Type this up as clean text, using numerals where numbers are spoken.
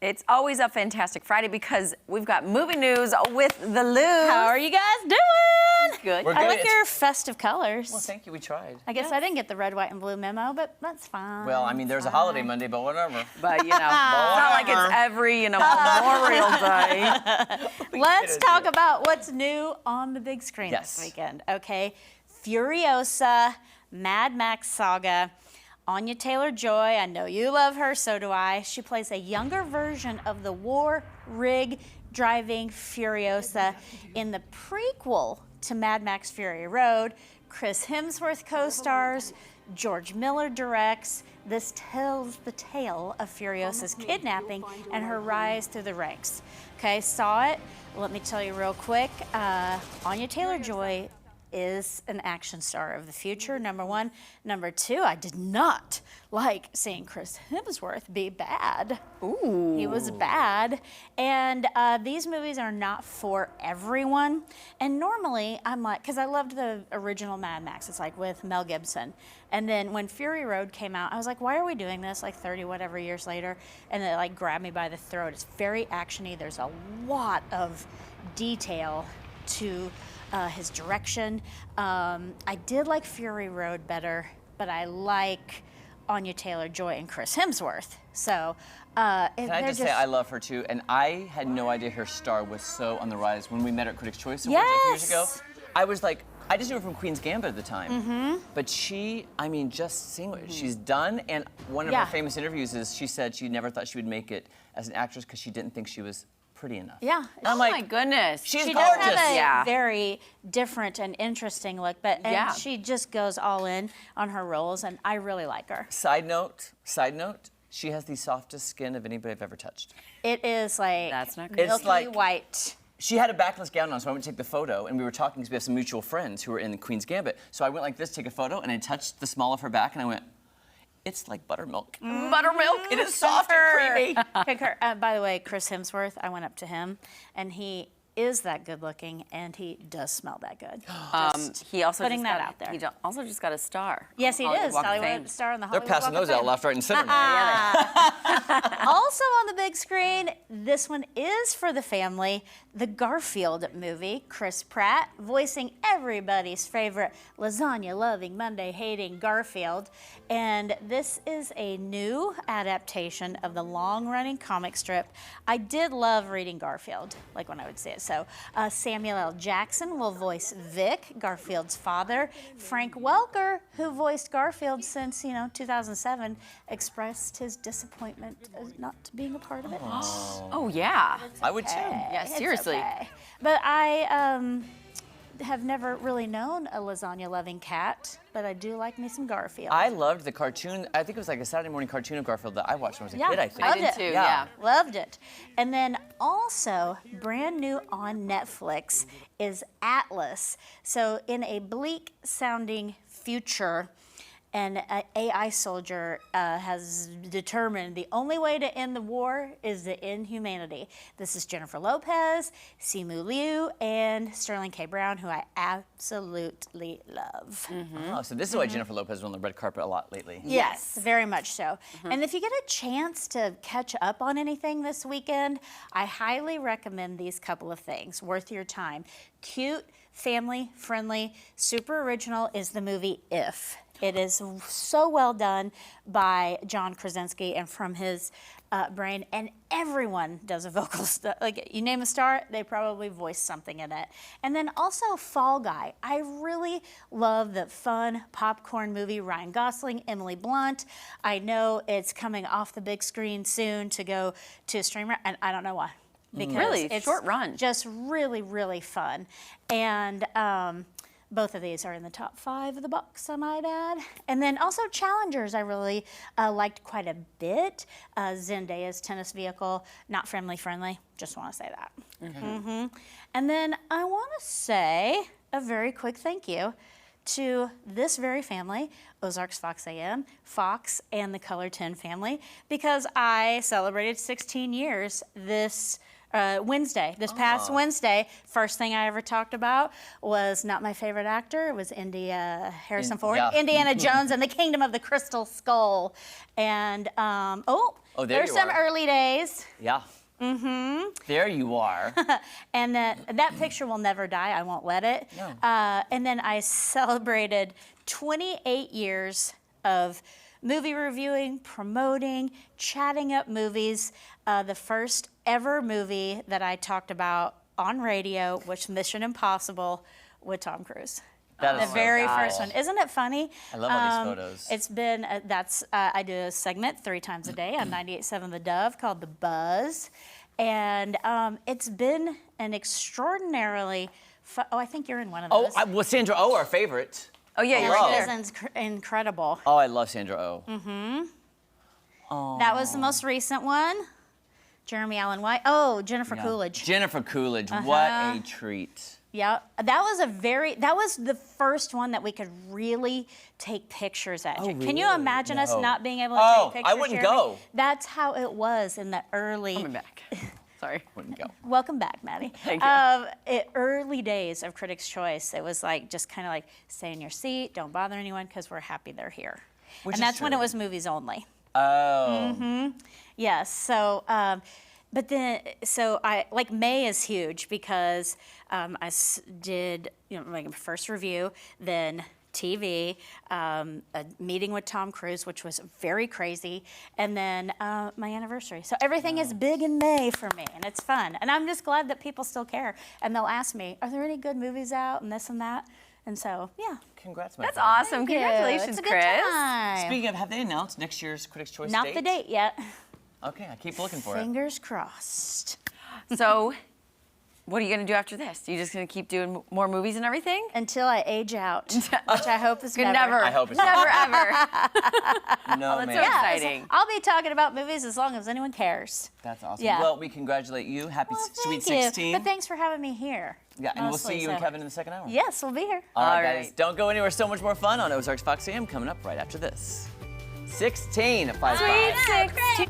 It's always a fantastic Friday because we've got movie news with the Louz. How are you guys doing? Good. We're I good. like your festive colors. Well, thank you. We tried. I guess I didn't get the red, white, and blue memo, but that's fine. Well, I mean, there's a holiday Monday, but whatever. But, you know, it's not like it's every, Memorial Day. Let's talk about what's new on the big screen this weekend, okay? Furiosa, Mad Max Saga. Anya Taylor-Joy, I know you love her, so do I. She plays a younger version of the war rig driving Furiosa in the prequel to Mad Max Fury Road. Chris Hemsworth co-stars, George Miller directs. This tells the tale of Furiosa's kidnapping and her rise through the ranks. Okay, saw it. Let me tell you real quick. Anya Taylor-Joy is an action star of the future, number one. Number two, I did not like seeing Chris Hemsworth be bad. Ooh. He was bad. And these movies are not for everyone. And normally, I'm like, because I loved the original Mad Max, it's like with Mel Gibson. And then when Fury Road came out, I was like, why are we doing this like 30 whatever years later? And it like grabbed me by the throat. It's very actiony. There's a lot of detail to his direction. I did like Fury Road better, but I like Anya Taylor-Joy and Chris Hemsworth. So, Can I just say I love her too, and I had no idea her star was so on the rise. When we met her at Critics' Choice Awards a few years ago, I was like, I just knew her from Queen's Gambit at the time. But she, I mean, just seeing what she's done, and one of her famous interviews is she said she never thought she would make it as an actress because she didn't think she was pretty enough. Yeah. Oh my goodness. She's she gorgeous. does have a very different and interesting look, but she just goes all in on her roles, and I really like her. Side note, she has the softest skin of anybody I've ever touched. It is like That's not milky It's like- white. She had a backless gown on, so I went to take the photo, and we were talking because we have some mutual friends who were in the Queen's Gambit. So I went like this, take a photo, and I touched the small of her back, and I went, it's like buttermilk. Buttermilk. It is soft and creamy. Concur. By the way, Chris Hemsworth, I went up to him, and he is that good looking, and he does smell that good. He also putting just that got, out there. He also just got a star. Yes, he Hollywood does. Walk of Hollywood Fame. star on the They're Hollywood passing Walk of those out Fame. left, right, and center. Also on the big screen, this one is for the family, the Garfield movie. Chris Pratt voicing everybody's favorite lasagna-loving, Monday-hating Garfield. And this is a new adaptation of the long-running comic strip. I did love reading Garfield, like when I would see it. So Samuel L. Jackson will voice Vic, Garfield's father. Frank Welker, who voiced Garfield since, 2007, expressed his disappointment not being a part of it. Oh, yeah. I would too. Yeah, It's seriously. okay. But I have never really known a lasagna-loving cat, but I do like me some Garfield. I loved the cartoon. I think it was like a Saturday morning cartoon of Garfield that I watched when I was a kid, I think. I did Loved too, it. yeah. Loved it. And then also, brand new on Netflix is Atlas. So in a bleak-sounding future, an AI soldier has determined the only way to end the war is to end humanity. This is Jennifer Lopez, Simu Liu, and Sterling K. Brown, who I absolutely love. Oh, so this is why Jennifer Lopez was on the red carpet a lot lately. Yes, very much so. And if you get a chance to catch up on anything this weekend, I highly recommend these couple of things. Worth your time. Cute, family-friendly, super original is the movie If. It is so well done by John Krasinski and from his brain, and everyone does a vocal like you name a star, they probably voice something in it. And then also Fall Guy. I really love the fun popcorn movie. Ryan Gosling, Emily Blunt. I know it's coming off the big screen soon to go to a streamer, and I don't know why. Because Really? it's Short run. Just really, really fun. And both of these are in the top 5 of the box, I might add. And then also Challengers, I really liked quite a bit. Zendaya's tennis vehicle, not family friendly. Just want to say that. And then I want to say a very quick thank you to this very family, Ozarks Fox AM, Fox, and the Color 10 family, because I celebrated 16 years this Wednesday, this past Wednesday. First thing I ever talked about was not my favorite actor. It was Harrison Ford, yeah. Indiana Jones and the Kingdom of the Crystal Skull. And, Oh, there There's you some are. early days. Yeah. Mm-hmm. There you are. And that picture will never die. I won't let it. No. And then I celebrated 28 years of movie reviewing, promoting, chatting up movies. The first ever movie that I talked about on radio was Mission Impossible with Tom Cruise. That is The so very cool. first one. Isn't it funny? I love all these photos. It's been, I do a segment 3 times a day on 98.7 The Dove called The Buzz. And it's been an extraordinarily, I think you're in one of those. Well, Sandra Oh, our favorite. Oh, yeah, you're Hello. right It there. is incredible. Oh, I love Sandra Oh. That was the most recent one. Jeremy Allen White. Oh, Jennifer Yeah. Coolidge. Jennifer Coolidge, what a treat. Yeah, that was the first one that we could really take pictures at. Oh, Can you really? imagine us No. not being able to Oh, take pictures? I wouldn't Jeremy? go. That's how it was in the early. Coming back. Sorry. Wouldn't go. Welcome back, Maddie. Thank you. Early days of Critics' Choice, it was like just kind of like stay in your seat, don't bother anyone because we're happy they're here. Which And is that's when it true. was movies only. Oh. Yes. So, but then, so I like May is huge because did my first review, then TV, a meeting with Tom Cruise, which was very crazy, and then my anniversary. So everything is big in May for me, and it's fun. And I'm just glad that people still care, and they'll ask me, "Are there any good movies out?" and this and that. And so, yeah. Congrats, my That's friend. awesome. Thank you. Congratulations, It's a good Chris. time. Speaking of, have they announced next year's Critics' Choice Not date? the date yet. Okay, I keep looking for it. Fingers crossed. So, what are you going to do after this? Are you just going to keep doing more movies and everything? Until I age out, which I hope is Never. never. I hope it's Never, not. ever. No, that's man. so Yeah, exciting. I'll be talking about movies as long as anyone cares. That's awesome. Yeah. Well, we congratulate you. Happy Well, sweet thank you. 16. But thanks for having me here. Yeah, and we'll mostly, see you so. and Kevin in the second hour. Yes, we'll be here. All right, All guys. right. Don't go anywhere. So much more fun on Ozarks Fox AM coming up right after this. 16 at 5. Sweet 16.